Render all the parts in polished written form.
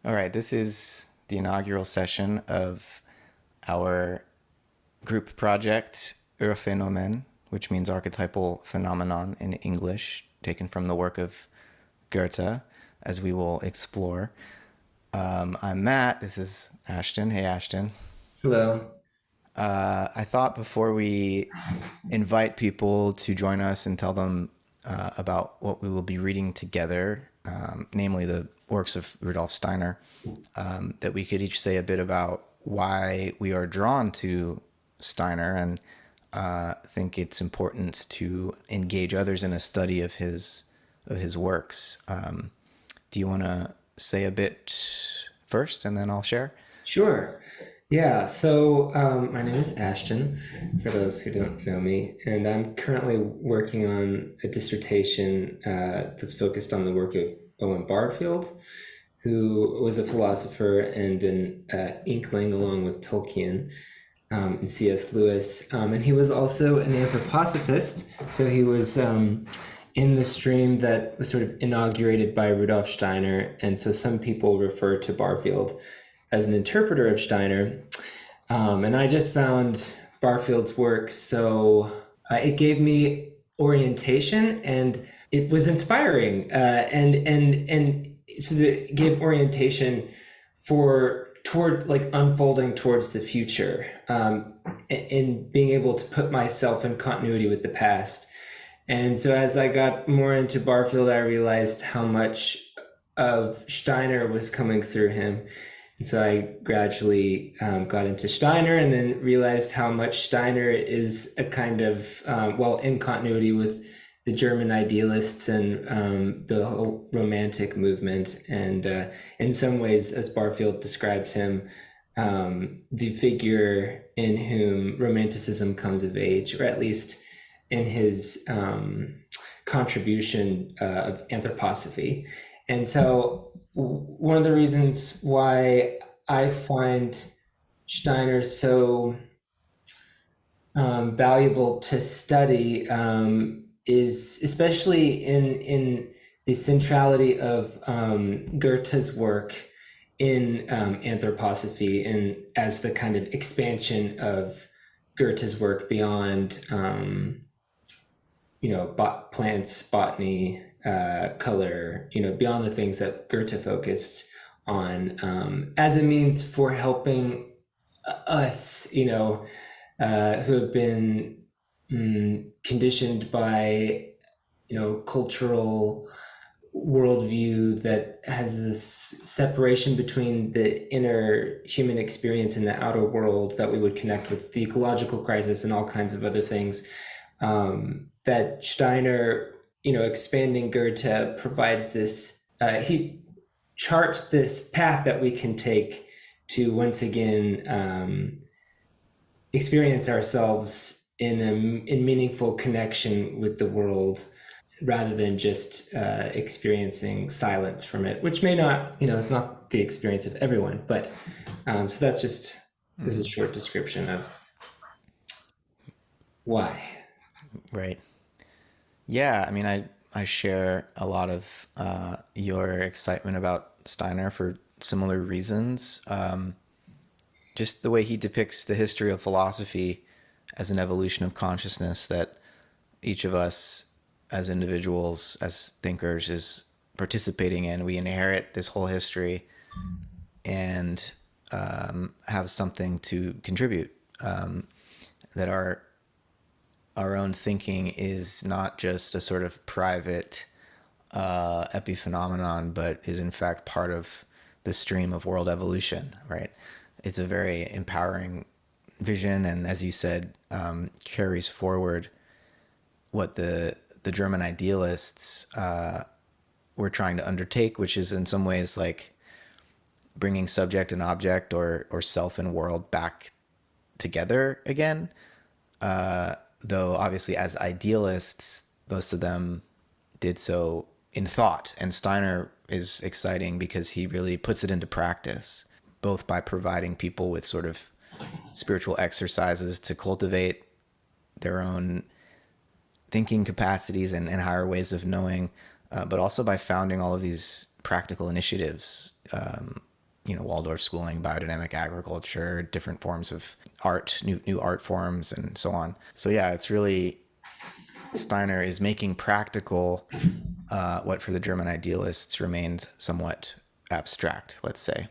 All right, this is the inaugural session of our group project, Urphänomen, which means archetypal phenomenon in English, taken from the work of Goethe, as we will explore. I'm Matt. This is Ashton. Hey, Ashton. Hello. I thought before we invite people to join us and tell them about what we will be reading together, namely the works of Rudolf Steiner, that we could each say a bit about why we are drawn to Steiner and think it's important to engage others in a study of his works. Do you want to say a bit first, and then I'll share? Sure. My name is Ashton, for those who don't know me, and I'm currently working on a dissertation that's focused on the work of Owen Barfield, who was a philosopher and an inkling along with Tolkien and C.S. Lewis. And he was also an anthroposophist, so he was in the stream that was sort of inaugurated by Rudolf Steiner. And so some people refer to Barfield as an interpreter of Steiner. And I just found Barfield's work so it gave me orientation and it was inspiring. And so it gave orientation for toward like unfolding towards the future, and being able to put myself in continuity with the past. And so as I got more into Barfield, I realized how much of Steiner was coming through him. And so I gradually got into Steiner and then realized how much Steiner is a kind of, in continuity with the German idealists and the whole romantic movement. And in some ways, as Barfield describes him, the figure in whom romanticism comes of age, or at least in his contribution of anthroposophy. And so, one of the reasons why I find Steiner so valuable to study is especially in the centrality of Goethe's work in anthroposophy and as the kind of expansion of Goethe's work beyond plants, botany, color, beyond the things that Goethe focused on, as a means for helping us, who have been conditioned by, cultural worldview that has this separation between the inner human experience and the outer world, that we would connect with the ecological crisis and all kinds of other things. That Steiner, expanding Goethe, provides this, he charts this path that we can take to once again experience ourselves in meaningful connection with the world, rather than just experiencing silence from it, which may not, it's not the experience of everyone, but so that's just is a Mm-hmm. short description of why. Right. Yeah, I mean, I share a lot of your excitement about Steiner for similar reasons. Just the way he depicts the history of philosophy as an evolution of consciousness that each of us as individuals, as thinkers, is participating in. We inherit this whole history and have something to contribute. That our own thinking is not just a sort of private epiphenomenon, but is in fact part of the stream of world evolution, right? It's a very empowering vision, and as you said, carries forward what the German idealists were trying to undertake, which is in some ways like bringing subject and object, or self and world back together again. Though obviously, as idealists, most of them did so in thought. And Steiner is exciting because he really puts it into practice, both by providing people with sort of spiritual exercises to cultivate their own thinking capacities and higher ways of knowing, but also by founding all of these practical initiatives. Waldorf schooling, biodynamic agriculture, different forms of art, new art forms, and so on. So yeah, it's really, Steiner is making practical what for the German idealists remained somewhat abstract, let's say.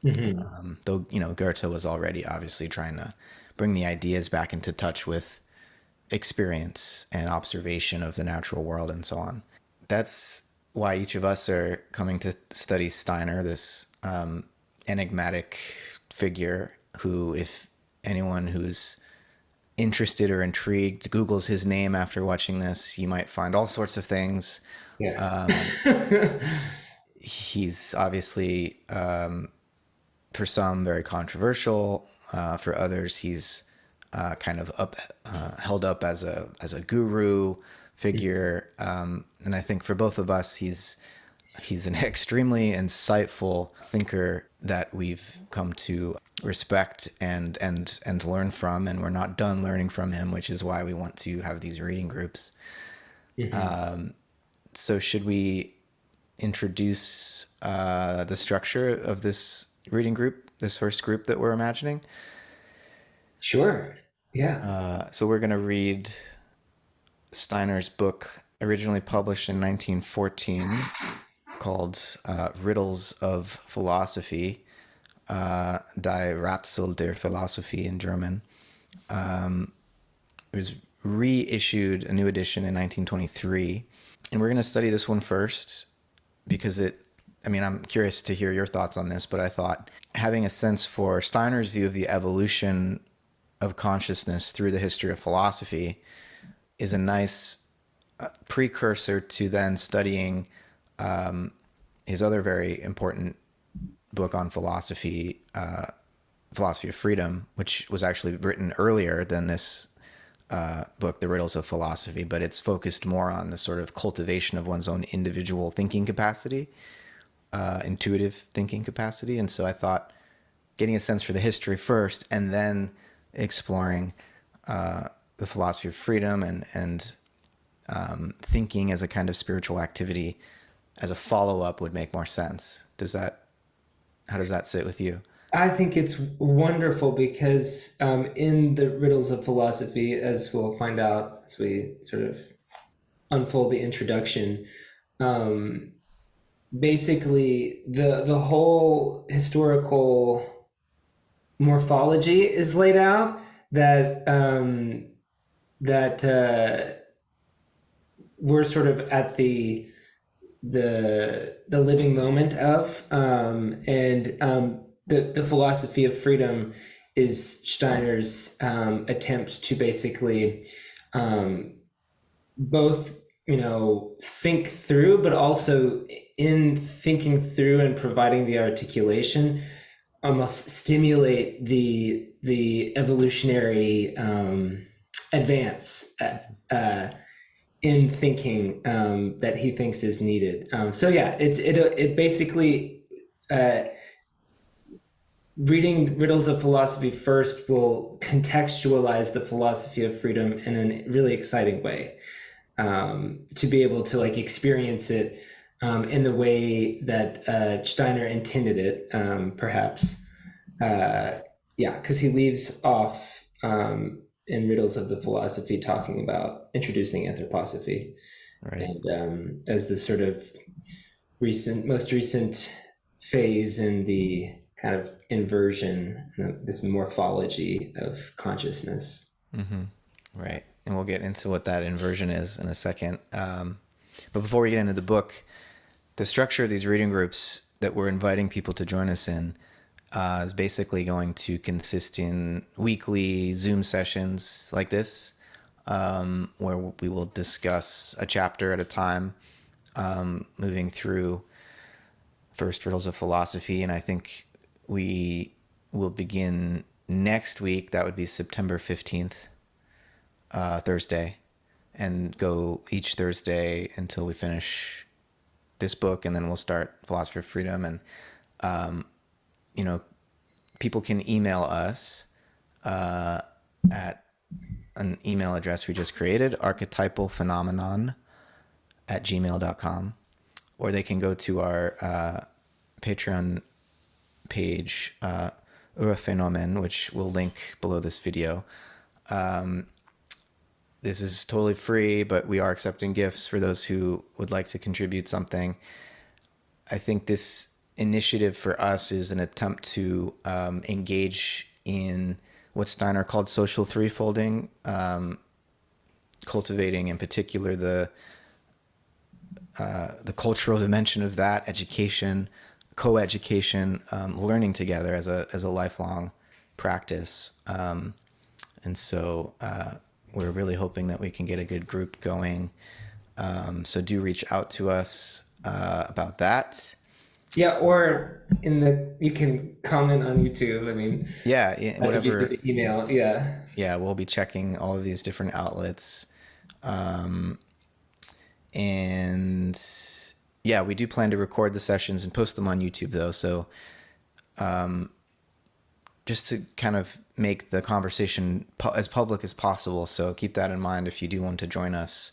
Hmm. Though, Goethe was already obviously trying to bring the ideas back into touch with experience and observation of the natural world and so on. That's why each of us are coming to study Steiner, this enigmatic figure who, if anyone who's interested or intrigued Googles his name after watching this, you might find all sorts of things. Yeah. He's obviously, for some, very controversial. For others, he's kind of held up as a guru figure. And I think for both of us, he's an extremely insightful thinker that we've come to respect and learn from, and we're not done learning from him, which is why we want to have these reading groups. Hmm. So should we introduce the structure of this reading group, this first group that we're imagining? Sure. Yeah. So we're going to read Steiner's book, originally published in 1914, called Riddles of Philosophy, Die Rätsel der Philosophie in German. It was reissued, a new edition in 1923. And we're going to study this one first because I'm curious to hear your thoughts on this, but I thought having a sense for Steiner's view of the evolution of consciousness through the history of philosophy is a nice precursor to then studying his other very important book on philosophy, Philosophy of Freedom, which was actually written earlier than this book, The Riddles of Philosophy, but it's focused more on the sort of cultivation of one's own individual thinking capacity, intuitive thinking capacity. And so I thought getting a sense for the history first and then exploring the philosophy of freedom and thinking as a kind of spiritual activity as a follow-up would make more sense. How does that sit with you? I think it's wonderful because in the Riddles of Philosophy, as we'll find out as we sort of unfold the introduction, um, basically the whole historical morphology is laid out that we're sort of at the living moment of, and the philosophy of freedom is Steiner's attempt to basically both think through, but also in thinking through and providing the articulation, almost stimulate the evolutionary advance in thinking that he thinks is needed. So yeah, it basically reading Riddles of Philosophy first will contextualize the philosophy of freedom in a really exciting way, to be able to experience it in the way that Steiner intended it, perhaps. Yeah, because he leaves off in Riddles of the Philosophy talking about introducing anthroposophy, Right. and as the sort of most recent phase in the kind of inversion, this morphology of consciousness. Right. And we'll get into what that inversion is in a second. But before we get into the book, the structure of these reading groups that we're inviting people to join us in is basically going to consist in weekly Zoom sessions like this, where we will discuss a chapter at a time, moving through first Riddles of Philosophy. And I think we will begin next week. That would be September 15th, Thursday, and go each Thursday until we finish this book, and then we'll start Philosophy of Freedom. And people can email us at an email address we just created, archetypalphenomenon@gmail.com, or they can go to our Patreon page, Urphänomen, which we'll link below this video. This is totally free, but we are accepting gifts for those who would like to contribute something. I think this initiative for us is an attempt to engage in what Steiner called social threefolding, cultivating in particular the cultural dimension of that, education, co-education, learning together as a lifelong practice. And so we're really hoping that we can get a good group going. So do reach out to us about that. Yeah, or you can comment on YouTube. I mean, Yeah, that's if you whatever. do the email. Yeah. Yeah, we'll be checking all of these different outlets. And yeah, we do plan to record the sessions and post them on YouTube though. So just to kind of make the conversation as public as possible. So keep that in mind if you do want to join us,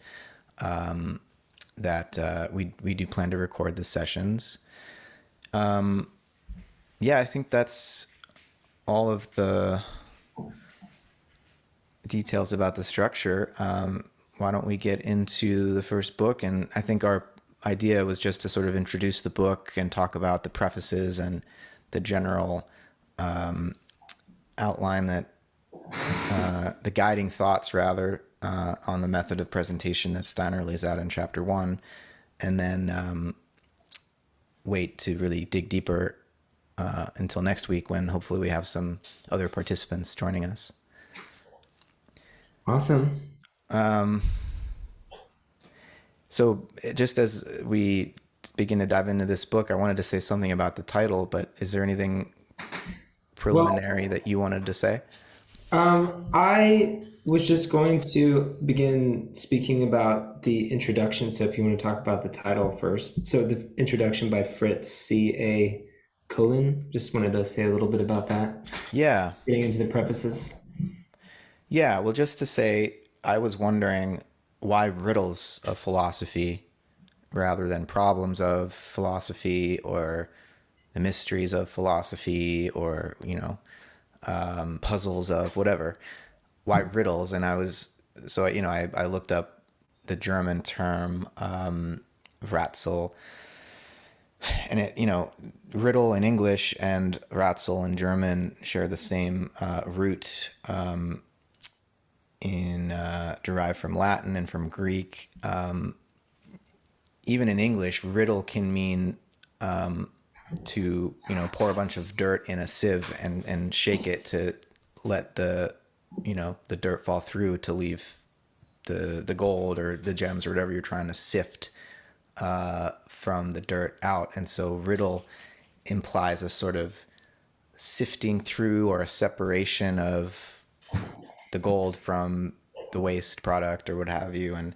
that we do plan to record the sessions. Yeah, I think that's all of the details about the structure. Why don't we get into the first book? And I think our idea was just to sort of introduce the book and talk about the prefaces and the general outline that the guiding thoughts rather on the method of presentation that Steiner lays out in chapter 1, and then wait to really dig deeper until next week when hopefully we have some other participants joining us. Awesome. So just as we begin to dive into this book, I wanted to say something about the title, but is there anything preliminary that you wanted to say? I was just going to begin speaking about the introduction. So if you want to talk about the title first. So the introduction by Fritz C.A. Colin. Just wanted to say a little bit about that. Yeah. Getting into the prefaces. Yeah. Well, just to say, I was wondering why riddles of philosophy rather than problems of philosophy or the mysteries of philosophy or, puzzles of whatever. Why riddles? And I looked up the German term Rätsel, and riddle in English and Rätsel in German share the same root derived from Latin and from Greek. Even in English, riddle can mean to pour a bunch of dirt in a sieve and shake it to let the dirt fall through to leave the gold or the gems or whatever you're trying to sift from the dirt out. And so riddle implies a sort of sifting through or a separation of the gold from the waste product or what have you. And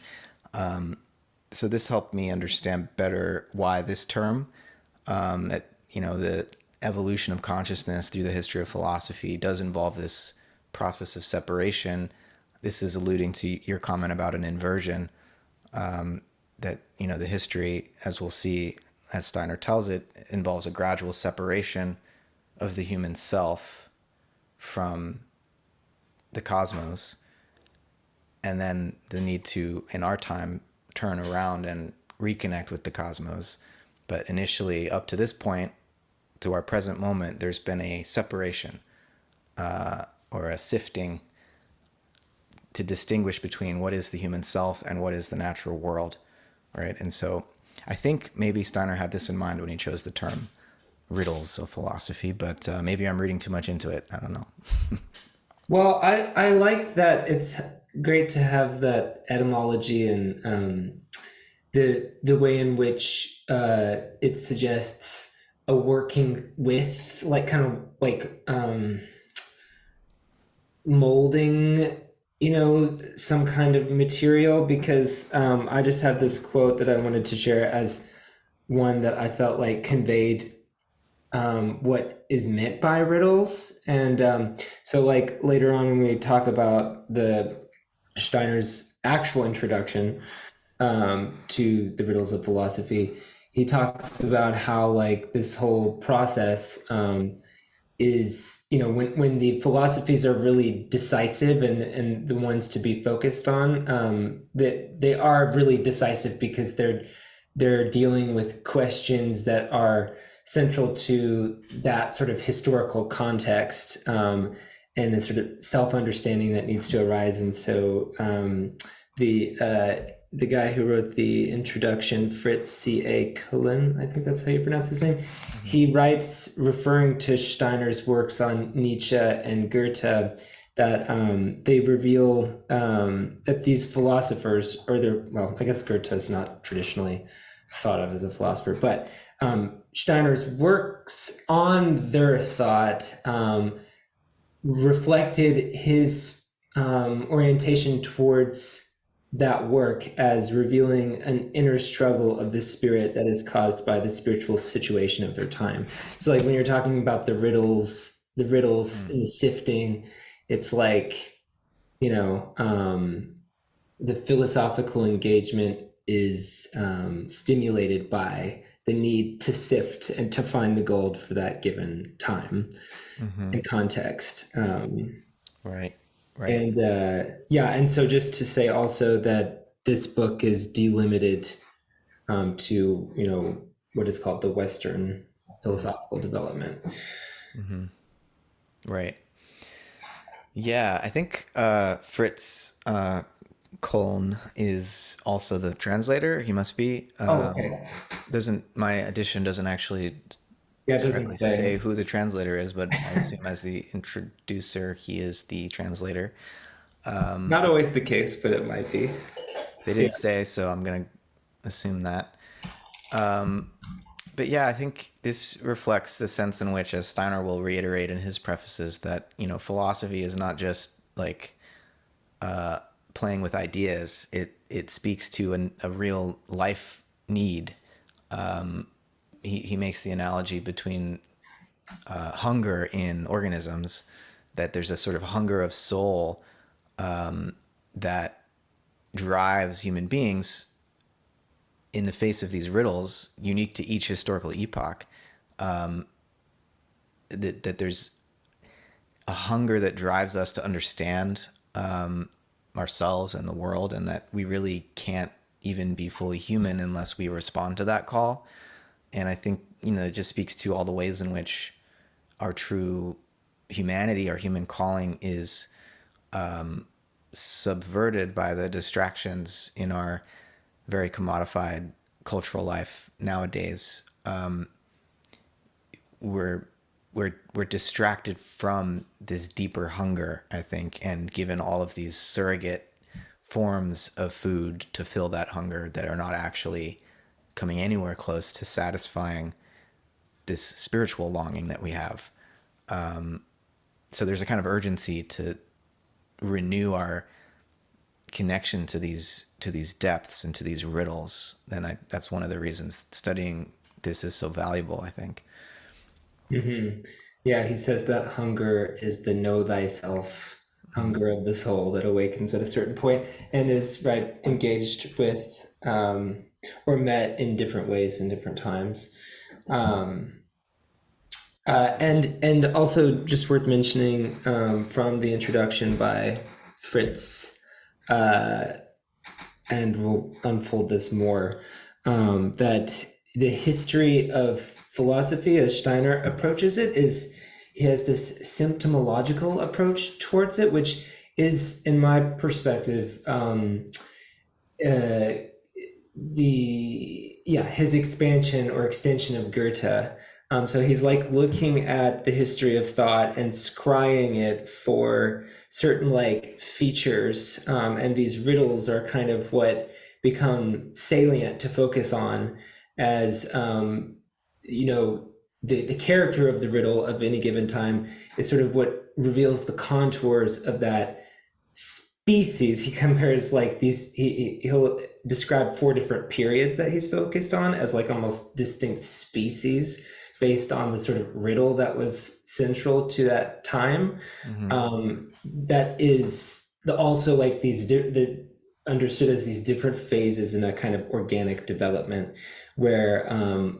so this helped me understand better why this term, that the evolution of consciousness through the history of philosophy does involve this process of separation. This is alluding to your comment about an inversion, that the history, as we'll see, as Steiner tells it, involves a gradual separation of the human self from the cosmos, and then the need to, in our time, turn around and reconnect with the cosmos. But initially, up to this point, to our present moment, there's been a separation or a sifting to distinguish between what is the human self and what is the natural world, right? And so I think maybe Steiner had this in mind when he chose the term riddles of philosophy, but maybe I'm reading too much into it. I don't know. Well, I like that. It's great to have that etymology and the way in which it suggests a working with, like, kind of like molding, some kind of material, because I just have this quote that I wanted to share as one that I felt like conveyed what is meant by riddles. And so, like, later on when we talk about the Steiner's actual introduction to the Riddles of Philosophy, he talks about how like this whole process is, you know, when the philosophies are really decisive and the ones to be focused on, that they are really decisive because they're dealing with questions that are central to that sort of historical context, and the sort of self-understanding that needs to arise. And so the guy who wrote the introduction, Fritz C.A. Cullen, I think that's how you pronounce his name, Mm-hmm. he writes, referring to Steiner's works on Nietzsche and Goethe, that they reveal that these philosophers, or their, well, I guess Goethe is not traditionally thought of as a philosopher, but Steiner's works on their thought reflected his orientation towards that work as revealing an inner struggle of the spirit that is caused by the spiritual situation of their time. So like when you're talking about the riddles and the sifting, it's like, you know, the philosophical engagement is stimulated by the need to sift and to find the gold for that given time Mm-hmm. and context. Right. Right. And yeah, and so just to say also that this book is delimited to, you know, what is called the Western philosophical development. Mm-hmm. Right. Yeah, I think Fritz Koln is also the translator. He must be. Oh, okay. Doesn't my edition doesn't actually Yeah, it doesn't directly say say. who the translator is, but I assume as the introducer, he is the translator. Not always the case, but it might be. They Yeah. didn't say, so I'm gonna assume that. Um, but yeah, I think this reflects the sense in which, as Steiner will reiterate in his prefaces, that philosophy is not just like playing with ideas. It speaks to a real life need. He makes the analogy between hunger in organisms, that there's a sort of hunger of soul that drives human beings in the face of these riddles unique to each historical epoch. That there's a hunger that drives us to understand ourselves and the world, and that we really can't even be fully human unless we respond to that call. And I think it just speaks to all the ways in which our true humanity, our human calling, is subverted by the distractions in our very commodified cultural life nowadays. We're we're distracted from this deeper hunger, I think, and given all of these surrogate forms of food to fill that hunger that are not actually coming anywhere close to satisfying this spiritual longing that we have. So there's a kind of urgency to renew our connection to these depths and to these riddles. And that's one of the reasons studying this is so valuable, I think. Hmm. Yeah, he says that hunger is the know thyself Mm-hmm. hunger of the soul that awakens at a certain point and is right engaged with or met in different ways in different times. Um, and also just worth mentioning from the introduction by Fritz, uh, and we'll unfold this more, that the history of philosophy, as Steiner approaches it, is he has this symptomological approach towards it, which is, in my perspective, uh, the yeah his expansion or extension of Goethe. So he's like looking at the history of thought and scrying it for certain like features, and these riddles are kind of what become salient to focus on as you know the character of the riddle of any given time is sort of what reveals the contours of that species. He compares like these he'll describe four different periods that he's focused on as like almost distinct species based on the sort of riddle that was central to that time. Mm-hmm. That is also like these understood as these different phases in a kind of organic development where,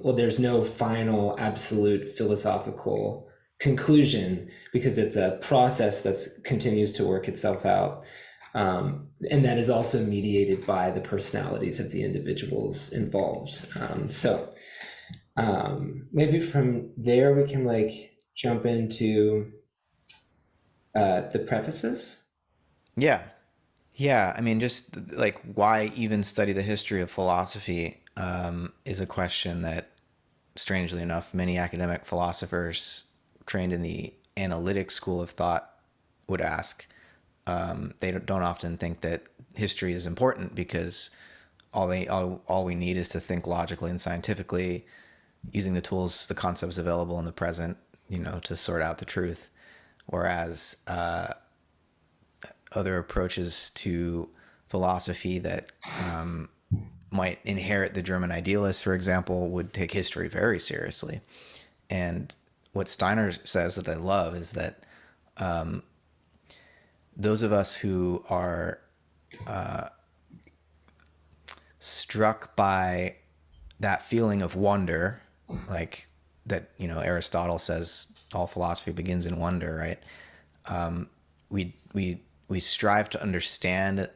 well, there's no final absolute philosophical conclusion because it's a process that continues to work itself out. And that is also mediated by the personalities of the individuals involved. Maybe from there we can like jump into the prefaces. Yeah. Yeah. I mean, just like why even study the history of philosophy is a question that, strangely enough, many academic philosophers trained in the analytic school of thought would ask. They don't often think that history is important because all we need is to think logically and scientifically using the tools, the concepts available in the present, to sort out the truth. Whereas other approaches to philosophy that might inherit the German idealists, for example, would take history very seriously. And what Steiner says that I love is that those of us who are struck by that feeling of wonder, like that, Aristotle says all philosophy begins in wonder, right? We strive to understand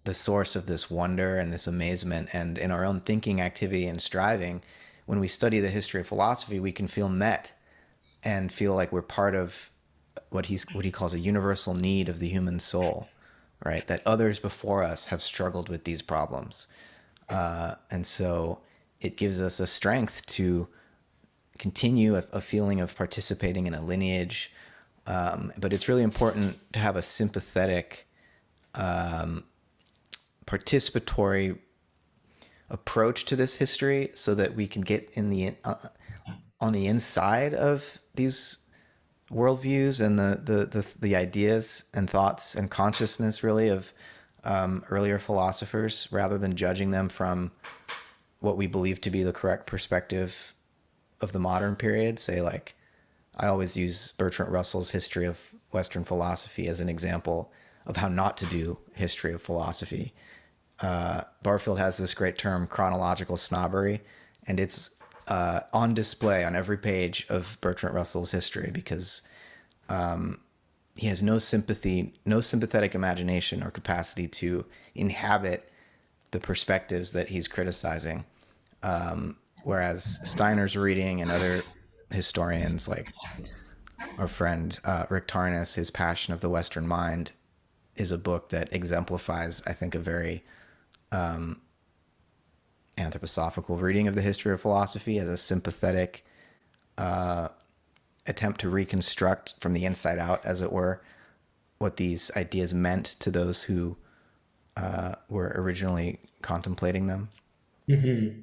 the source of this wonder and this amazement, and in our own thinking activity and striving, when we study the history of philosophy, we can feel met and feel like we're part of what he calls a universal need of the human soul, right? That others before us have struggled with these problems, and so it gives us a strength to continue a feeling of participating in a lineage. But it's really important to have a sympathetic, participatory approach to this history, so that we can get in the on the inside of these worldviews and the ideas and thoughts and consciousness, really, of earlier philosophers, rather than judging them from what we believe to be the correct perspective of the modern period. Say, like, I always use Bertrand Russell's History of Western Philosophy as an example of how not to do history of philosophy. Barfield has this great term, chronological snobbery, and it's on display on every page of Bertrand Russell's history, because he has no sympathy, no sympathetic imagination or capacity to inhabit the perspectives that he's criticizing. Whereas Steiner's reading, and other historians like our friend Rick Tarnas, his Passion of the Western Mind, is a book that exemplifies, I think, a very anthroposophical reading of the history of philosophy as a sympathetic attempt to reconstruct from the inside out, as it were, what these ideas meant to those who were originally contemplating them. Mm-hmm.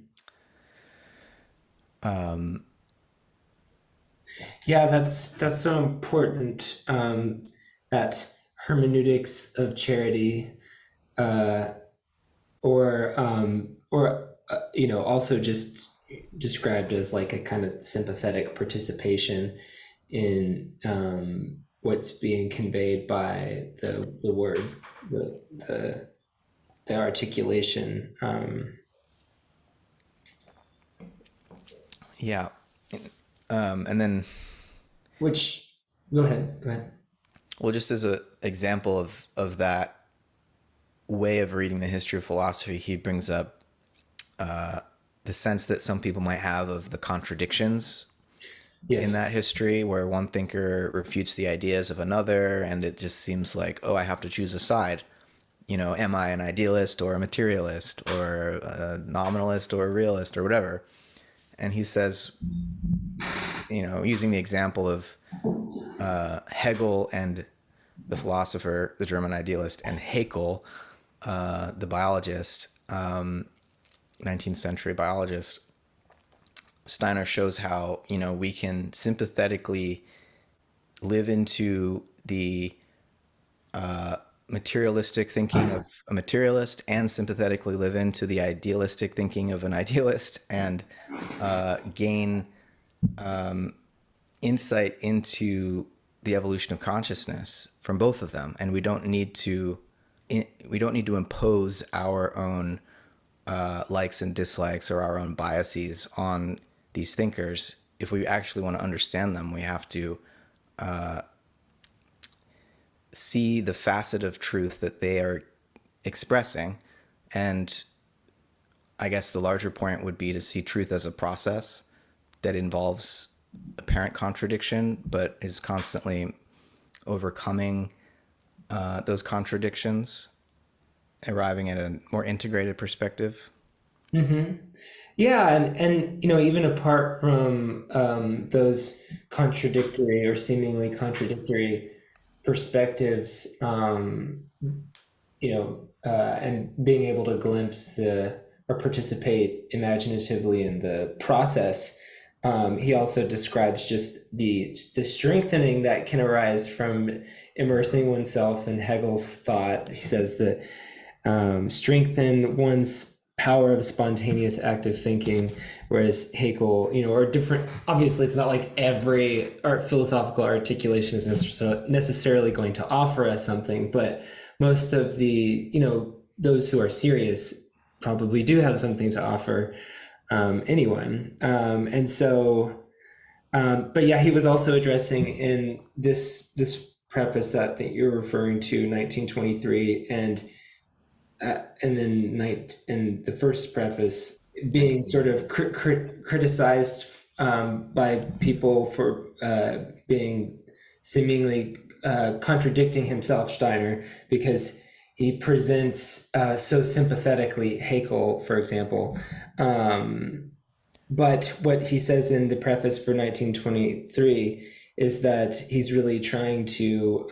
Yeah, that's so important. That hermeneutics of charity, uh, or also just described as like a kind of sympathetic participation in what's being conveyed by the words, the articulation. Yeah. And then, Which Go ahead, go ahead. well, just as an example of that way of reading the history of philosophy, he brings up the sense that some people might have of the contradictions in Yes. that history, where one thinker refutes the ideas of another, and it just seems like, oh, I have to choose a side. Am I an idealist or a materialist, or a nominalist or a realist, or whatever? And he says, using the example of Hegel and the philosopher, the German idealist, and Haeckel, the biologist, 19th century biologist, Steiner shows how, we can sympathetically live into the materialistic thinking of a materialist, and sympathetically live into the idealistic thinking of an idealist, and gain insight into the evolution of consciousness from both of them. And we don't need to we don't need to impose our own likes and dislikes or our own biases on these thinkers. If we actually want to understand them, we have to see the facet of truth that they are expressing. And I guess the larger point would be to see truth as a process that involves apparent contradiction, but is constantly overcoming those contradictions, arriving at a more integrated perspective. Yeah, and even apart from those contradictory or seemingly contradictory perspectives, and being able to glimpse the or participate imaginatively in the process. He also describes just the strengthening that can arise from immersing oneself in Hegel's thought. He says that strengthen one's power of spontaneous active thinking, whereas Hegel, or different, obviously it's not like every philosophical articulation is necessarily going to offer us something, but most of the, those who are serious probably do have something to offer anyone. But yeah, he was also addressing in this preface that you're referring to, 1923, and then in the first preface, being sort of criticized by people for being seemingly contradicting himself, Steiner, because he presents so sympathetically Hegel, for example. But what he says in the preface for 1923 is that he's really trying to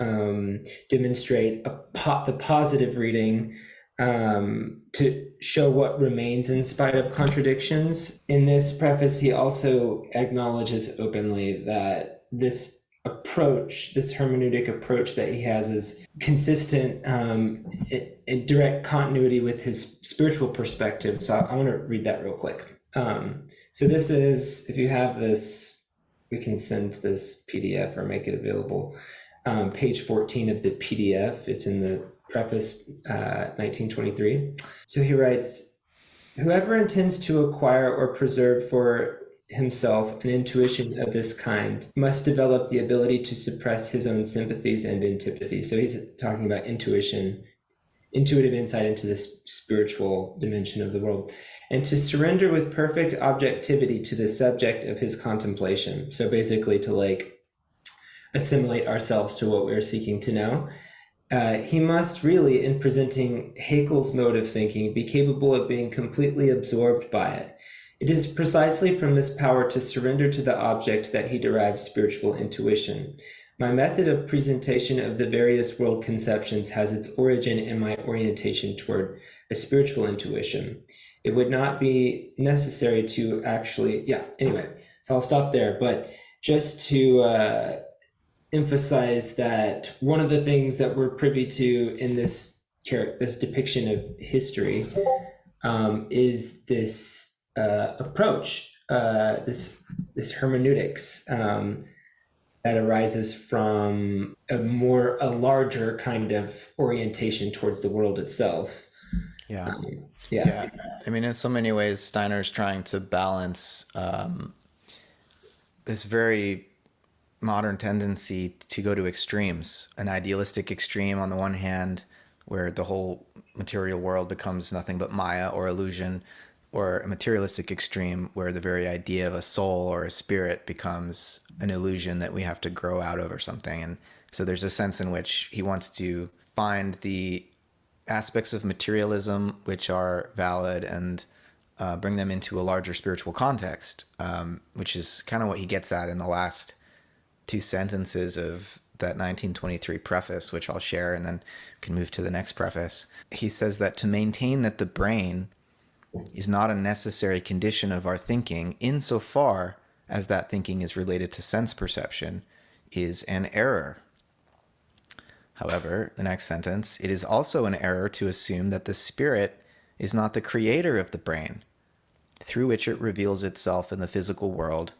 demonstrate the positive reading to show what remains in spite of contradictions. In this preface, he also acknowledges openly that this approach, this hermeneutic approach that he has, is consistent in direct continuity with his spiritual perspective. So I want to read that real quick. So this is, if you have this, we can send this PDF or make it available. Page 14 of the PDF, it's in the preface, 1923. So he writes, whoever intends to acquire or preserve for himself an intuition of this kind must develop the ability to suppress his own sympathies and antipathies. So he's talking about intuition, intuitive insight into this spiritual dimension of the world, and to surrender with perfect objectivity to the subject of his contemplation. So basically to assimilate ourselves to what we're seeking to know. He must really, in presenting Haeckel's mode of thinking, be capable of being completely absorbed by it. It is precisely from this power to surrender to the object that he derives spiritual intuition. My method of presentation of the various world conceptions has its origin in my orientation toward a spiritual intuition. It would not be necessary to actually, anyway, so I'll stop there. But just to emphasize that one of the things that we're privy to in this depiction of history is this approach, this hermeneutics that arises from a larger kind of orientation towards the world itself. Yeah. Yeah. I mean, in so many ways, Steiner's trying to balance this very modern tendency to go to extremes, an idealistic extreme on the one hand, where the whole material world becomes nothing but Maya or illusion, or a materialistic extreme where the very idea of a soul or a spirit becomes an illusion that we have to grow out of or something. And so there's a sense in which he wants to find the aspects of materialism which are valid and bring them into a larger spiritual context, which is kind of what he gets at in the last two sentences of that 1923 preface, which I'll share and then can move to the next preface. He says that to maintain that the brain is not a necessary condition of our thinking insofar as that thinking is related to sense perception is an error. However, the next sentence, it is also an error to assume that the spirit is not the creator of the brain, through which it reveals itself in the physical world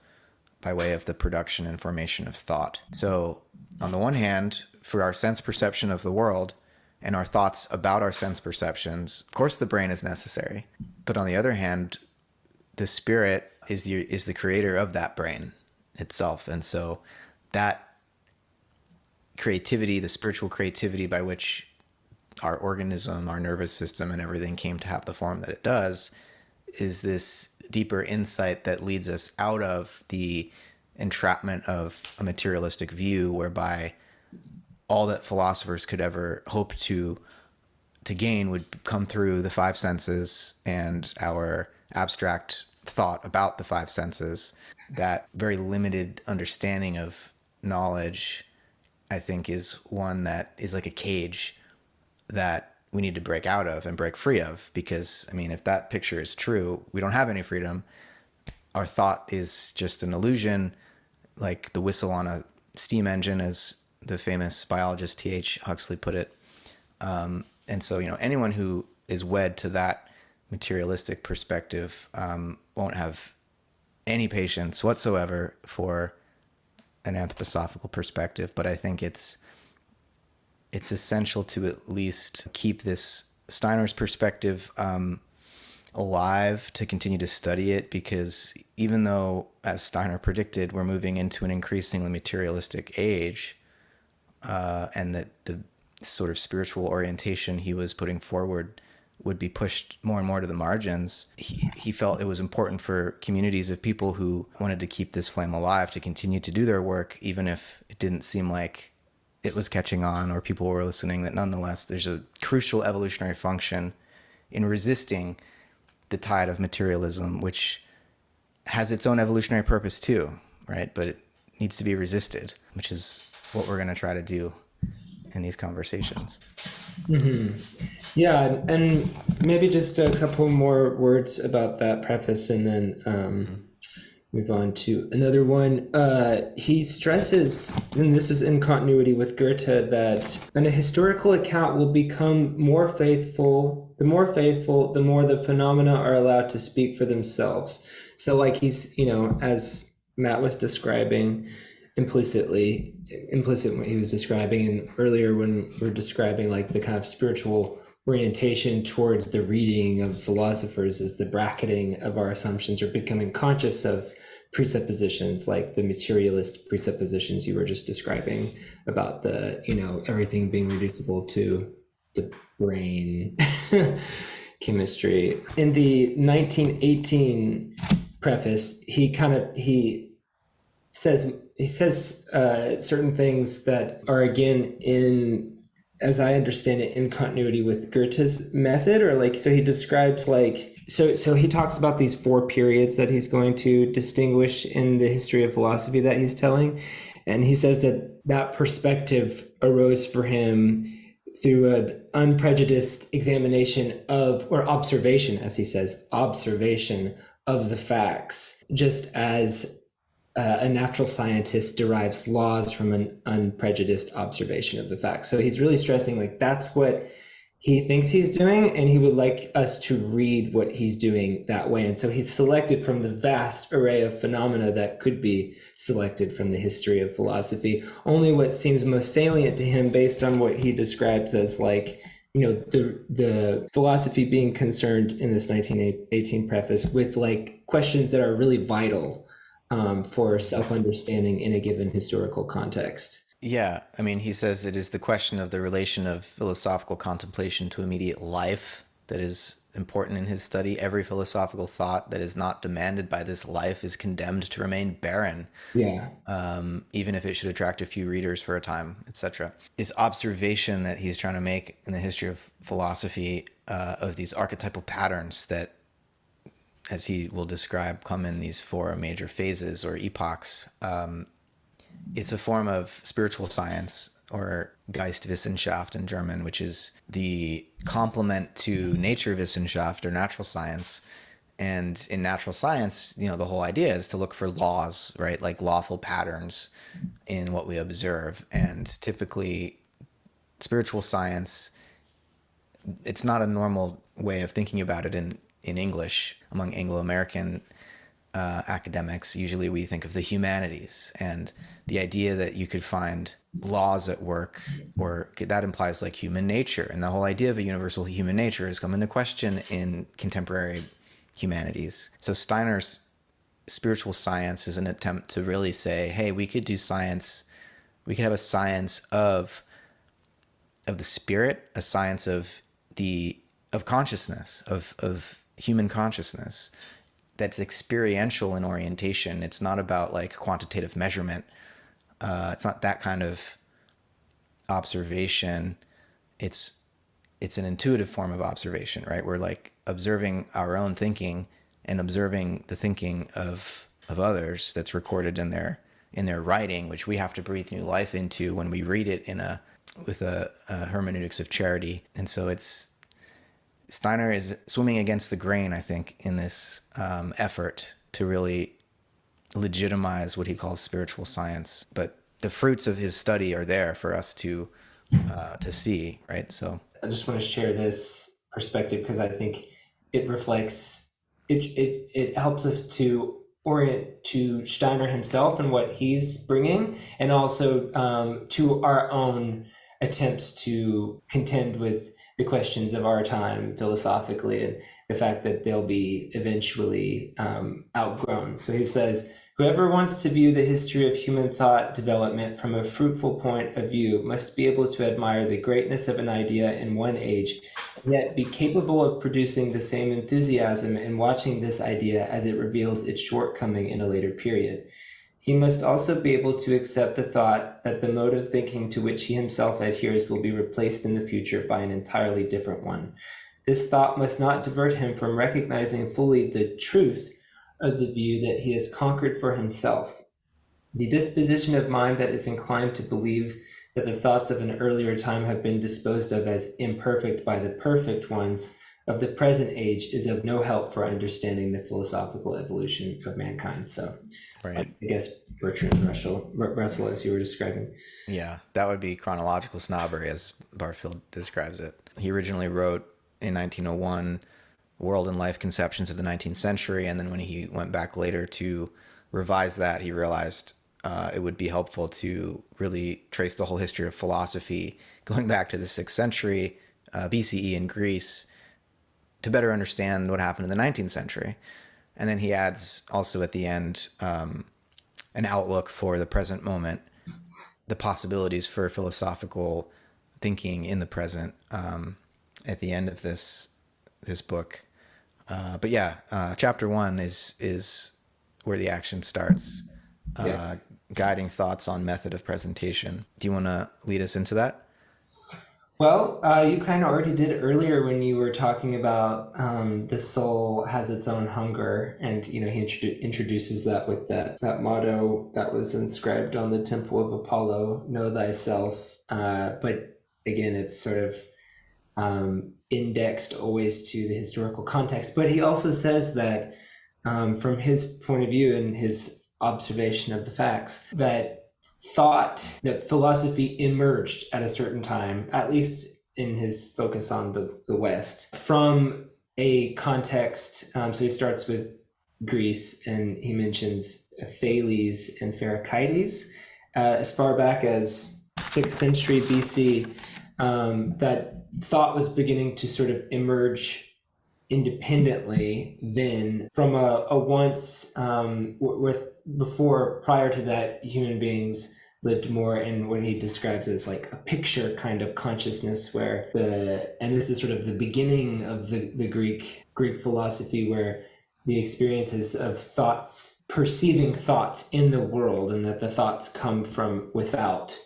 by way of the production and formation of thought. So, on the one hand, for our sense perception of the world, and our thoughts about our sense perceptions. Of course, the brain is necessary, but on the other hand, the spirit is the creator of that brain itself. And so that creativity, the spiritual creativity by which our organism, our nervous system, and everything came to have the form that it does, is this deeper insight that leads us out of the entrapment of a materialistic view whereby all that philosophers could ever hope to gain would come through the five senses and our abstract thought about the five senses. That very limited understanding of knowledge, I think, is one that is like a cage that we need to break out of and break free of. Because, I mean, if that picture is true, we don't have any freedom. Our thought is just an illusion, like the whistle on a steam engine, as the famous biologist T.H. Huxley put it. And so, anyone who is wed to that materialistic perspective won't have any patience whatsoever for an anthroposophical perspective. But I think it's essential to at least keep this Steiner's perspective alive, to continue to study it, because even though, as Steiner predicted, we're moving into an increasingly materialistic age, and that the sort of spiritual orientation he was putting forward would be pushed more and more to the margins, he felt it was important for communities of people who wanted to keep this flame alive to continue to do their work, even if it didn't seem like it was catching on or people were listening, that nonetheless there's a crucial evolutionary function in resisting the tide of materialism, which has its own evolutionary purpose too, right? But it needs to be resisted, which is what we're going to try to do in these conversations. Mm-hmm. Yeah, and maybe just a couple more words about that preface, and then move on to another one. He stresses, and this is in continuity with Goethe, that an historical account will become more faithful. The more the phenomena are allowed to speak for themselves. So like he's, as Matt was describing, implicit what he was describing, and earlier when we were describing like the kind of spiritual orientation towards the reading of philosophers is the bracketing of our assumptions, or becoming conscious of presuppositions, like the materialist presuppositions you were just describing about the, everything being reducible to the brain chemistry. In the 1918 preface, he says certain things that are, again, as I understand it, in continuity with Goethe's method, or like, so he describes like, so he talks about these four periods that he's going to distinguish in the history of philosophy that he's telling. And he says that perspective arose for him through an unprejudiced examination of, or observation, as he says, observation of the facts, just as a natural scientist derives laws from an unprejudiced observation of the facts. So he's really stressing like that's what he thinks he's doing, and he would like us to read what he's doing that way. And so he's selected from the vast array of phenomena that could be selected from the history of philosophy. Only what seems most salient to him, based on what he describes as like, the philosophy being concerned in this 1918 preface with like questions that are really vital for self-understanding in a given historical context. Yeah, I mean, he says it is the question of the relation of philosophical contemplation to immediate life that is important in his study. Every philosophical thought that is not demanded by this life is condemned to remain barren. Yeah. Even if it should attract a few readers for a time, etc. This observation that he's trying to make in the history of philosophy of these archetypal patterns that, as he will describe, come in these four major phases or epochs. It's a form of spiritual science, or Geistwissenschaft in German, which is the complement to Naturwissenschaft, or natural science. And in natural science, the whole idea is to look for laws, right? Like lawful patterns in what we observe. And typically, spiritual science, it's not a normal way of thinking about it in English among Anglo-American academics, usually we think of the humanities, and the idea that you could find laws at work, or that implies like human nature. And the whole idea of a universal human nature has come into question in contemporary humanities. So Steiner's spiritual science is an attempt to really say, hey, we could do science, we could have a science of the spirit, a science of consciousness, of human consciousness that's experiential in orientation. It's not about like quantitative measurement. It's not that kind of observation. It's an intuitive form of observation, right? We're like observing our own thinking and observing the thinking of others that's recorded in their writing, which we have to breathe new life into when we read it with a hermeneutics of charity. And so Steiner is swimming against the grain, I think, in this effort to really legitimize what he calls spiritual science. But the fruits of his study are there for us to see, right? So I just want to share this perspective because I think it reflects, it helps us to orient to Steiner himself and what he's bringing, and also to our own attempts to contend with the questions of our time philosophically, and the fact that they'll be eventually outgrown. So he says, whoever wants to view the history of human thought development from a fruitful point of view must be able to admire the greatness of an idea in one age, and yet be capable of producing the same enthusiasm in watching this idea as it reveals its shortcoming in a later period. He must also be able to accept the thought that the mode of thinking to which he himself adheres will be replaced in the future by an entirely different one. This thought must not divert him from recognizing fully the truth of the view that he has conquered for himself. The disposition of mind that is inclined to believe that the thoughts of an earlier time have been disposed of as imperfect by the perfect ones of the present age is of no help for understanding the philosophical evolution of mankind. So, right. I guess Bertrand Russell, as you were describing. Yeah, that would be chronological snobbery, as Barfield describes it. He originally wrote in 1901 World and Life Conceptions of the 19th Century, and then when he went back later to revise that, he realized it would be helpful to really trace the whole history of philosophy going back to the 6th century BCE in Greece to better understand what happened in the 19th century. And then he adds also at the end an outlook for the present moment, the possibilities for philosophical thinking in the present at the end of this book. But yeah, chapter 1 is where the action starts. Yeah. Guiding thoughts on method of presentation. Do you want to lead us into that? Well, you kind of already did earlier when you were talking about the soul has its own hunger, and he introduces that with that motto that was inscribed on the temple of Apollo: "Know thyself." But again, it's sort of indexed always to the historical context. But he also says that from his point of view and his observation of the facts, that philosophy emerged at a certain time, at least in his focus on the West, from a context. So he starts with Greece, and he mentions Thales and Pherecydes as far back as 6th century BC. That thought was beginning to sort of emerge independently then from a once prior to that human beings lived more in what he describes as like a picture kind of consciousness, where and this is sort of the beginning of the Greek philosophy, where the experiences of thoughts, perceiving thoughts in the world, and that the thoughts come from without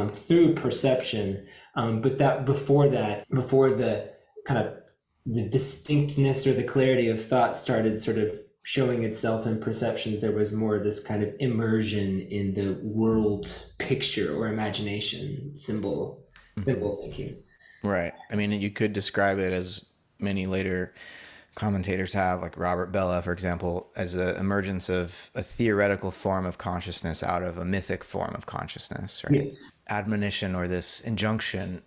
through perception, but that before the kind of the distinctness or the clarity of thought started sort of showing itself in perceptions, there was more of this kind of immersion in the world picture or imagination, symbol thinking. Right. I mean, you could describe it, as many later commentators have, like Robert Bellah, for example, as an emergence of a theoretical form of consciousness out of a mythic form of consciousness, right? Yes. Admonition, or this injunction,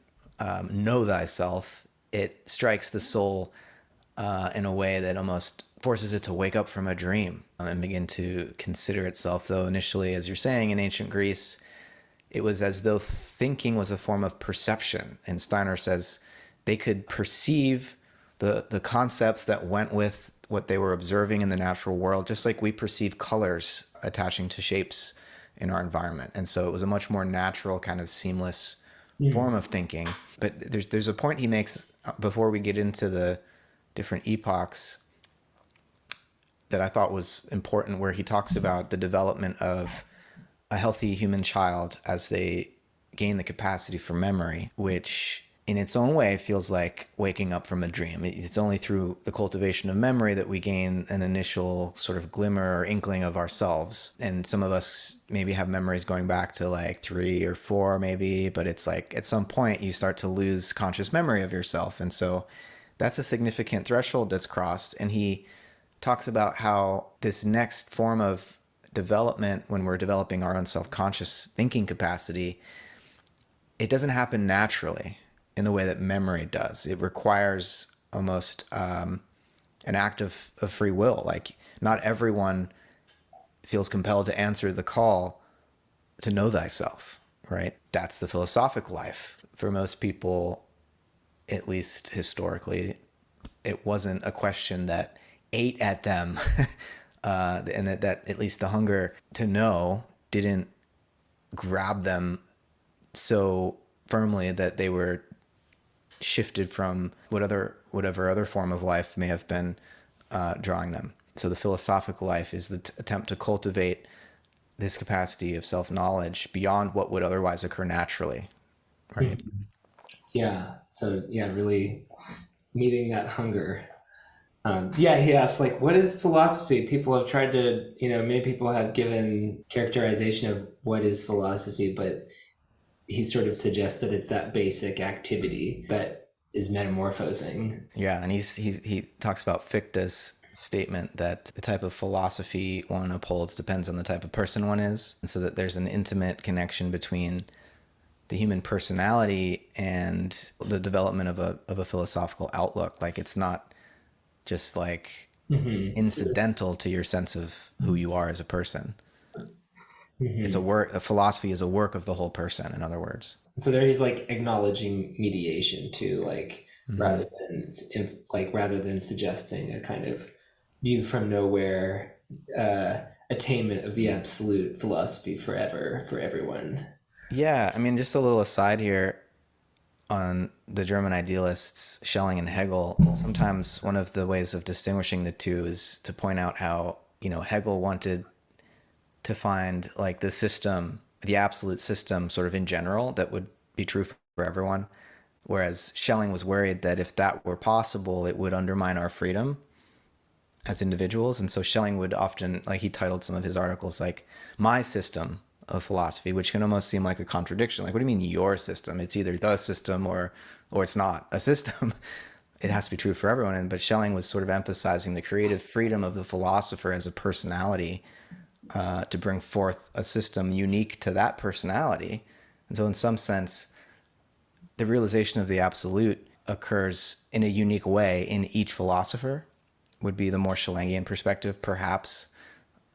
know thyself, it strikes the soul in a way that almost forces it to wake up from a dream and begin to consider itself. Though initially, as you're saying, in ancient Greece, it was as though thinking was a form of perception. And Steiner says they could perceive the concepts that went with what they were observing in the natural world, just like we perceive colors attaching to shapes in our environment. And so it was a much more natural, kind of seamless form of thinking. But there's a point he makes before we get into the different epochs that I thought was important, where he talks about the development of a healthy human child as they gain the capacity for memory, which in its own way feels like waking up from a dream. It's only through the cultivation of memory that we gain an initial sort of glimmer or inkling of ourselves. And some of us maybe have memories going back to like 3 or 4 maybe, but it's like at some point you start to lose conscious memory of yourself. And so that's a significant threshold that's crossed. And he talks about how this next form of development, when we're developing our own self-conscious thinking capacity, it doesn't happen naturally in the way that memory does. It requires almost an act of free will. Like, not everyone feels compelled to answer the call to know thyself, right? That's the philosophical life. For most people, at least historically, it wasn't a question that ate at them and that at least the hunger to know didn't grab them so firmly that they were shifted from whatever other form of life may have been drawing them. So the philosophical life is the attempt to cultivate this capacity of self-knowledge beyond what would otherwise occur naturally, right? Yeah. So yeah, really meeting that hunger. Yeah, he asks, like, what is philosophy? People have tried to, many people have given characterization of what is philosophy, but he sort of suggests that it's that basic activity that is metamorphosing. Yeah, and he talks about Fichte's statement that the type of philosophy one upholds depends on the type of person one is, and so that there's an intimate connection between the human personality and the development of a philosophical outlook. Like, it's not just like incidental to your sense of who you are as a person. It's a work. A philosophy is a work of the whole person, in other words. So there he's like acknowledging mediation too, like rather than suggesting a kind of view from nowhere attainment of the absolute philosophy forever for everyone. Yeah, I mean, just a little aside here on the German idealists, Schelling and Hegel. Sometimes one of the ways of distinguishing the two is to point out how, Hegel wanted to find like the system, the absolute system sort of in general that would be true for everyone. Whereas Schelling was worried that if that were possible, it would undermine our freedom as individuals. And so Schelling would often, like, he titled some of his articles like "My System of Philosophy," which can almost seem like a contradiction. Like, what do you mean your system? It's either the system or it's not a system. It has to be true for everyone. But Schelling was sort of emphasizing the creative freedom of the philosopher as a personality to bring forth a system unique to that personality. And so in some sense, the realization of the absolute occurs in a unique way in each philosopher, would be the more Schellingian perspective, perhaps.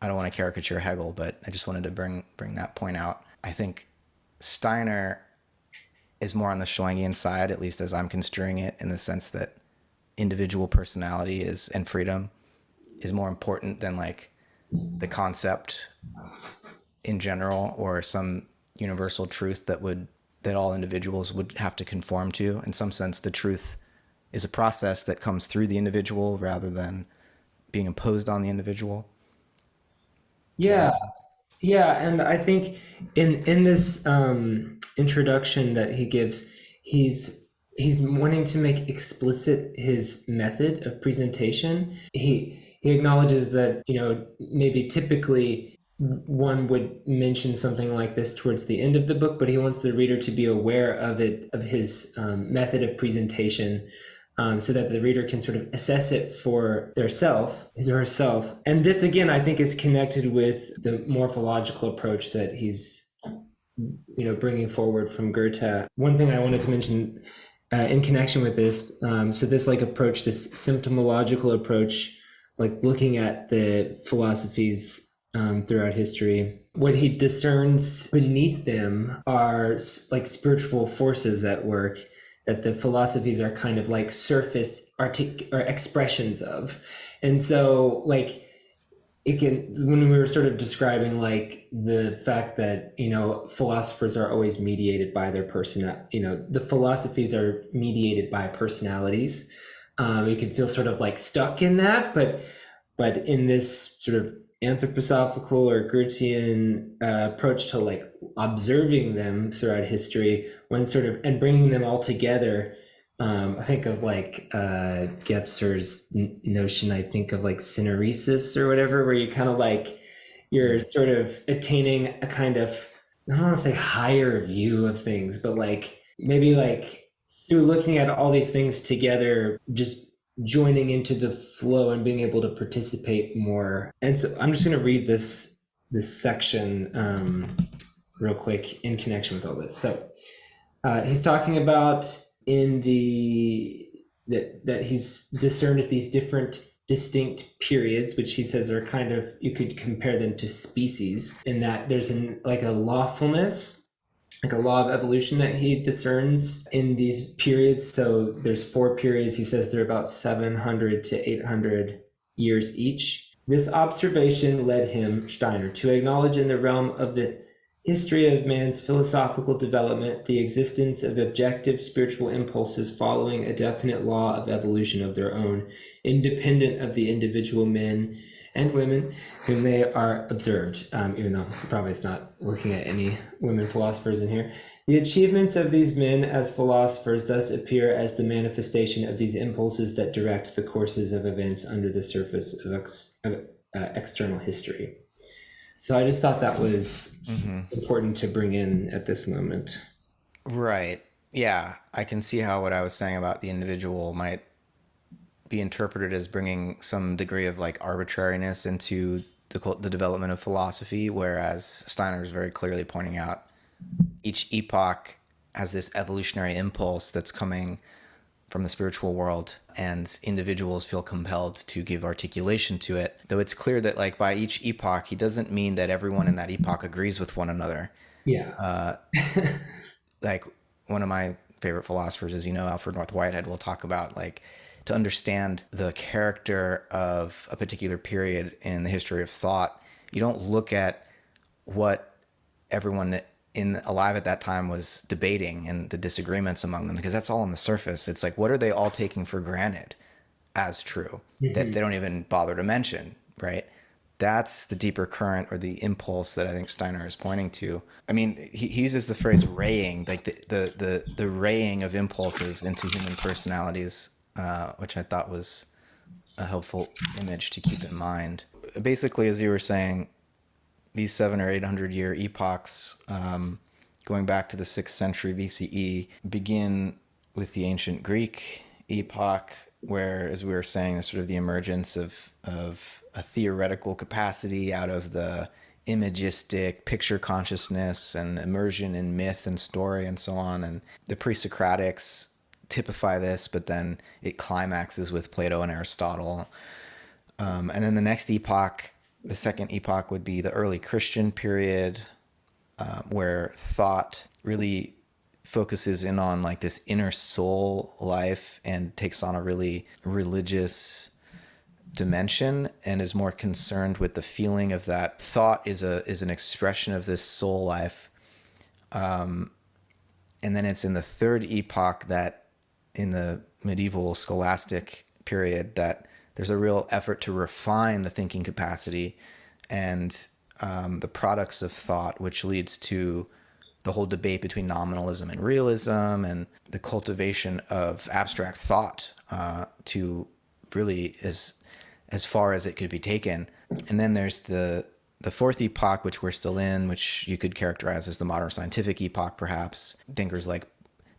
I don't want to caricature Hegel, but I just wanted to bring that point out. I think Steiner is more on the Schellingian side, at least as I'm construing it, in the sense that individual personality and freedom is more important than like the concept in general or some universal truth that all individuals would have to conform to. In some sense, the truth is a process that comes through the individual rather than being imposed on the individual. Yeah, yeah, and I think in this introduction that he gives, he's wanting to make explicit his method of presentation. He acknowledges that, maybe typically one would mention something like this towards the end of the book, but he wants the reader to be aware of his method of presentation, so that the reader can sort of assess it for his or herself. And this, again, I think is connected with the morphological approach that he's, bringing forward from Goethe. One thing I wanted to mention in connection with this, so this approach, this symptomological approach, like looking at the philosophies throughout history, what he discerns beneath them are like spiritual forces at work that the philosophies are kind of like surface or expressions of. And so like it can, when we were sort of describing like the fact that, you know, philosophers are always mediated by their you know, the philosophies are mediated by personalities. You can feel sort of like stuck in that, but in this sort of anthroposophical or Goethean approach to like observing them throughout history, when sort of and bringing them all together. I think of like Gebser's notion. I think of like syneresis or whatever, where you kind of like you're sort of attaining a kind of, I don't want to say higher view of things, but like maybe like through looking at all these things together, just joining into the flow and being able to participate more. And so I'm just going to read this section real quick in connection with all this. So he's talking about in the that he's discerned at these different distinct periods, which he says are kind of, you could compare them to species, in that there's like a lawfulness, like a law of evolution that he discerns in these periods. So there's 4 periods. He says they're about 700 to 800 years each. This observation led him, Steiner, to acknowledge in the realm of the history of man's philosophical development the existence of objective spiritual impulses following a definite law of evolution of their own, independent of the individual men and women whom they are observed, even though probably it's not looking at any women philosophers in here. The achievements of these men as philosophers thus appear as the manifestation of these impulses that direct the courses of events under the surface of external history. So I just thought that was important to bring in at this moment. Right. Yeah, I can see how what I was saying about the individual might be interpreted as bringing some degree of like arbitrariness into the development of philosophy, whereas Steiner is very clearly pointing out each epoch has this evolutionary impulse that's coming from the spiritual world, and individuals feel compelled to give articulation to it. Though it's clear that like by each epoch, he doesn't mean that everyone in that epoch agrees with one another. Yeah. Like one of my favorite philosophers, as you know, Alfred North Whitehead, will talk about like to understand the character of a particular period in the history of thought, you don't look at what everyone alive at that time was debating and the disagreements among them, because that's all on the surface. It's like, what are they all taking for granted as true that they don't even bother to mention, right? That's the deeper current or the impulse that I think Steiner is pointing to. I mean, he uses the phrase raying, like the raying of impulses into human personalities, which I thought was a helpful image to keep in mind. Basically, as you were saying, these 700 or 800 year epochs, going back to the 6th century BCE, begin with the ancient Greek epoch, where, as we were saying, there's sort of the emergence of a theoretical capacity out of the imagistic picture consciousness and immersion in myth and story and so on. And the pre-Socratics typify this, but then it climaxes with Plato and Aristotle. And then the next epoch, the second epoch, would be the early Christian period, where thought really focuses in on like this inner soul life and takes on a really religious dimension and is more concerned with the feeling of that thought is an expression of this soul life. And then it's in the third epoch, that in the medieval scholastic period, that there's a real effort to refine the thinking capacity and the products of thought, which leads to the whole debate between nominalism and realism and the cultivation of abstract thought to really as far as it could be taken. And then there's the fourth epoch, which we're still in, which you could characterize as the modern scientific epoch, perhaps. Thinkers like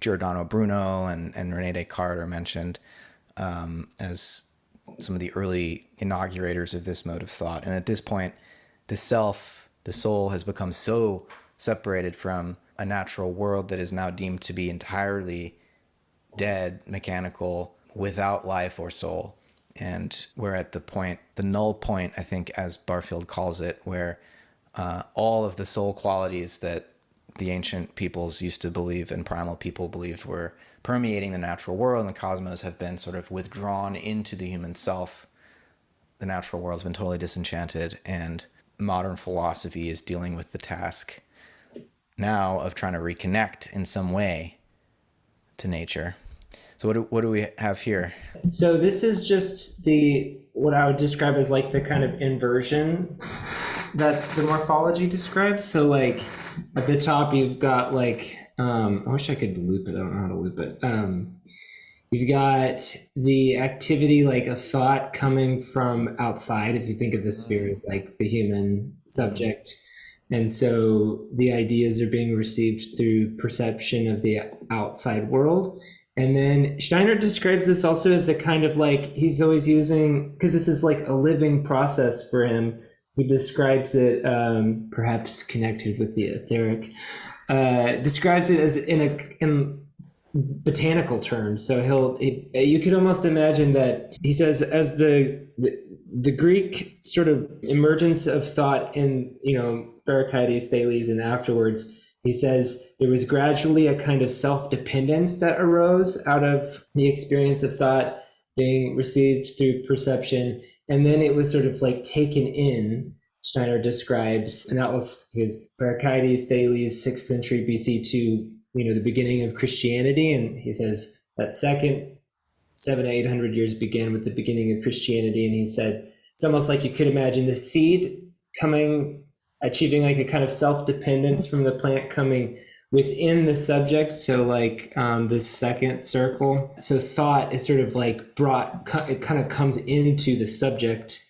Giordano Bruno and René Descartes are mentioned as some of the early inaugurators of this mode of thought. And at this point, the self, the soul, has become so separated from a natural world that is now deemed to be entirely dead, mechanical, without life or soul. And we're at the point, the null point, I think, as Barfield calls it, where all of the soul qualities that the ancient peoples used to believe and primal people believed were permeating the natural world and the cosmos have been sort of withdrawn into the human self. The natural world's been totally disenchanted, and modern philosophy is dealing with the task now of trying to reconnect in some way to nature. So what do we have here? So this is just what I would describe as like the kind of inversion that the morphology describes. So like at the top you've got like, I wish I could loop it. I don't know how to loop it. You've got the activity, like a thought coming from outside. If you think of the sphere as like the human subject. And so the ideas are being received through perception of the outside world. And then Steiner describes this also as a kind of like, he's always using, because this is like a living process for him. He describes it, perhaps connected with the etheric, describes it as in botanical terms. So you could almost imagine that he says as the Greek sort of emergence of thought in, Pherecydes, Thales, and afterwards, he says there was gradually a kind of self-dependence that arose out of the experience of thought being received through perception. And then it was sort of like taken in, Steiner describes, and that was his Pherecydes, Thales, 6th century BC to, the beginning of Christianity. And he says that second 700 to 800 years began with the beginning of Christianity. And he said, it's almost like you could imagine the seed achieving like a kind of self-dependence from the plant coming within the subject. So like this second circle. So thought is sort of like it kind of comes into the subject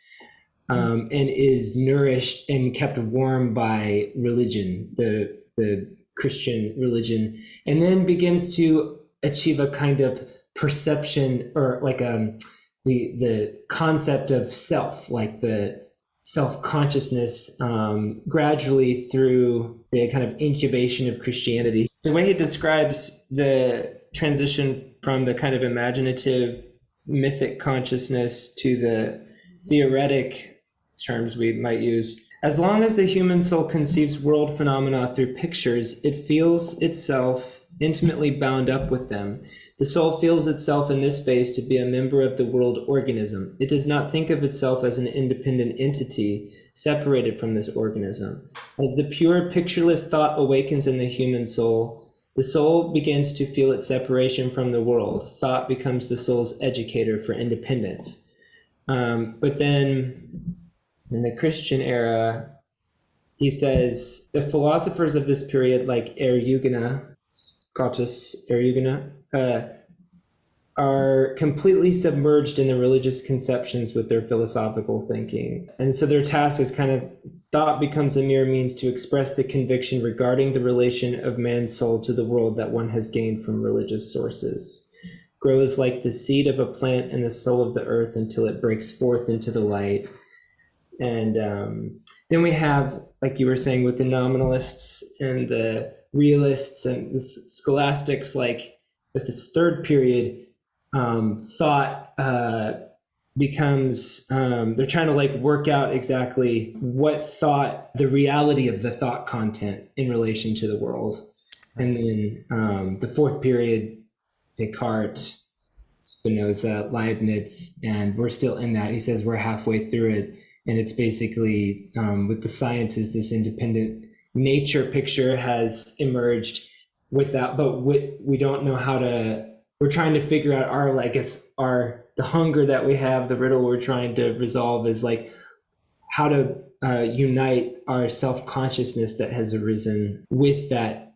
and is nourished and kept warm by religion, the Christian religion, and then begins to achieve a kind of perception or like the concept of self, like the self-consciousness gradually through the kind of incubation of Christianity. The way he describes the transition from the kind of imaginative mythic consciousness to the theoretic terms we might use. As long as the human soul conceives world phenomena through pictures, it feels itself intimately bound up with them. The soul feels itself in this phase to be a member of the world organism. It does not think of itself as an independent entity separated from this organism. As the pure pictureless thought awakens in the human soul, the soul begins to feel its separation from the world. Thought becomes the soul's educator for independence. But then in the Christian era, he says the philosophers of this period, like Scotus Erugena, are completely submerged in the religious conceptions with their philosophical thinking. And so their task is kind of, thought becomes a mere means to express the conviction regarding the relation of man's soul to the world that one has gained from religious sources. Grows like the seed of a plant in the soul of the earth until it breaks forth into the light. And then we have, like you were saying, with the nominalists and the realists and the scholastics, like with this third period, thought becomes, they're trying to like work out exactly what thought, the reality of the thought content in relation to the world. And then the fourth period, Descartes, Spinoza, Leibniz, and we're still in that. He says we're halfway through it. And it's basically, with the sciences, this independent nature picture has emerged without, but we don't know how to, we're trying to figure out the hunger that we have, the riddle we're trying to resolve is like how to unite our self-consciousness that has arisen with that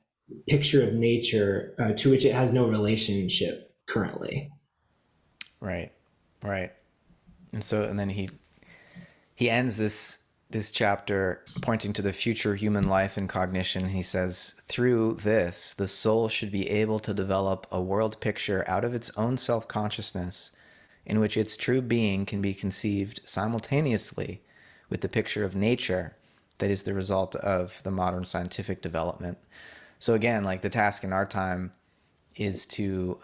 picture of nature to which it has no relationship currently. Right. And then he ends this chapter pointing to the future human life and cognition. He says, through this, the soul should be able to develop a world picture out of its own self-consciousness in which its true being can be conceived simultaneously with the picture of nature that is the result of the modern scientific development. So again, like the task in our time is to,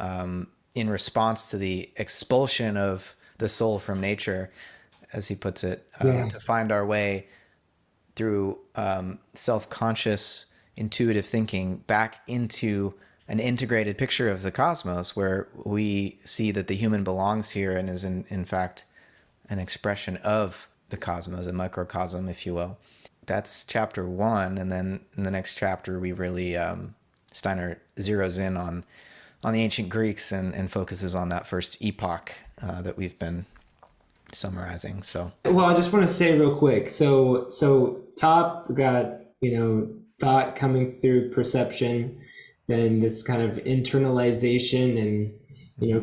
in response to the expulsion of the soul from nature, as he puts it, Yeah. to find our way through self-conscious intuitive thinking back into an integrated picture of the cosmos where we see that the human belongs here and is in fact an expression of the cosmos, a microcosm, if you will. That's chapter one, and then in the next chapter we really Steiner zeroes in on the ancient Greeks and focuses on that first epoch that we've been summarizing. So Well, I just want to say real quick. So top got, thought coming through perception, then this kind of internalization and,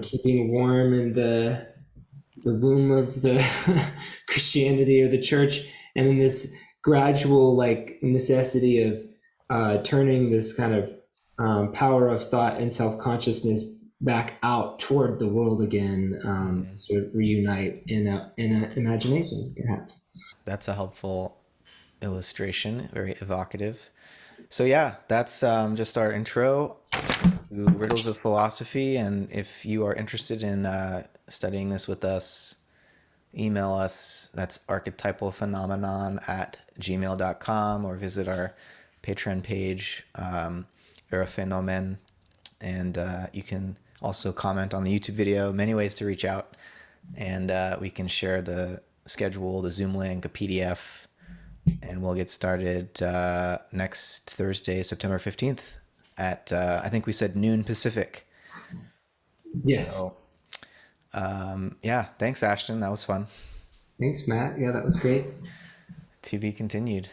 keeping warm in the womb of the Christianity or the church, and then this gradual like necessity of turning this kind of power of thought and self consciousness back out toward the world again, to sort of reunite in a imagination, perhaps. that's a helpful illustration, very evocative. So yeah, that's just our intro to Riddles of Philosophy. And if you are interested in studying this with us, email us. That's archetypalphenomenon@gmail.com, or visit our Patreon page, Urphänomen. And you can also comment on the YouTube video. Many ways to reach out. And we can share the schedule, the Zoom link, a PDF, and we'll get started next Thursday, September 15th at, I think we said noon Pacific. Yes. So, yeah, thanks, Ashton. That was fun. Thanks, Matt. Yeah, that was great. To be continued.